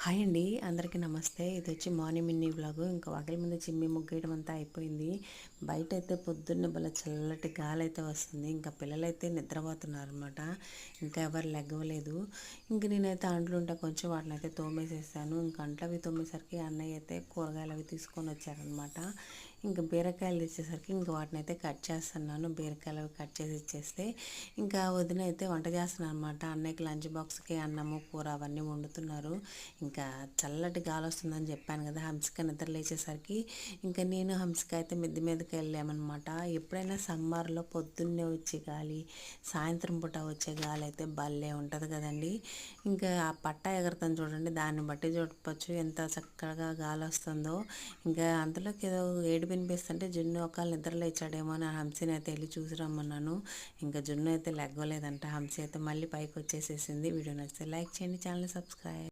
Hi అండి, అందరికీ నమస్తే. ఇది వచ్చి మార్నింగ్ మినీ వ్లాగు. ఇంకా వాకిలి ముందు చిమ్మి ముగ్గేయడం అంతా అయిపోయింది. బయట అయితే పొద్దున్న భలే చల్లటి గాలి అయితే వస్తుంది. ఇంకా పిల్లలైతే నిద్రపోతున్నారు అనమాట. ఇంకా ఎవరు లెగ్గవలేదు. ఇంక నేనైతే అంట్లు ఉంటే కొంచెం వాటిని అయితే తోమేసేసాను. ఇంకా అంట్లు అవి తోమేసరికి అన్నయ్య అయితే కూరగాయలు అవి తీసుకొని వచ్చారనమాట. ఇంకా బీరకాయలు తెచ్చేసరికి ఇంకా వాటిని అయితే కట్ చేస్తున్నాను. బీరకాయలు అవి కట్ చేసి ఇచ్చేస్తే ఇంకా వదిన అయితే వంట చేస్తున్నాను అనమాట. అన్నయ్యకి లంచ్ బాక్స్కి అన్నము కూర అవన్నీ వండుతున్నారు. ఇంకా చల్లటి గాలి వస్తుందని చెప్పాను కదా, హంసిక నిద్ర లేచేసరికి ఇంకా నేను హంసిక అయితే మిద్ది మీదకి వెళ్ళామన్నమాట. ఎప్పుడైనా సమ్మర్లో పొద్దున్నే వచ్చే గాలి, సాయంత్రం పూట వచ్చే గాలి అయితే భలే ఉంటుంది కదండి. ఇంకా ఆ పట్ట ఎగురుతుంది చూడండి, దాన్ని బట్టి చూడవచ్చు ఎంత చక్కగా గాలి వస్తుందో. ఇంకా అంతలోకి ఏదో ఏడు వినిపిస్తుంటే జున్ను ఒకళ్ళు నిద్ర లేచాడేమో అని హంసిని అయితే వెళ్ళి చూసి రమ్మన్నాను. ఇంకా జున్ను అయితే లెగ్గలేదంట. హంసి అయితే మళ్ళీ పైకి వచ్చేసేసింది. వీడియో నచ్చితే లైక్ చేయండి, ఛానల్ సబ్స్క్రైబ్.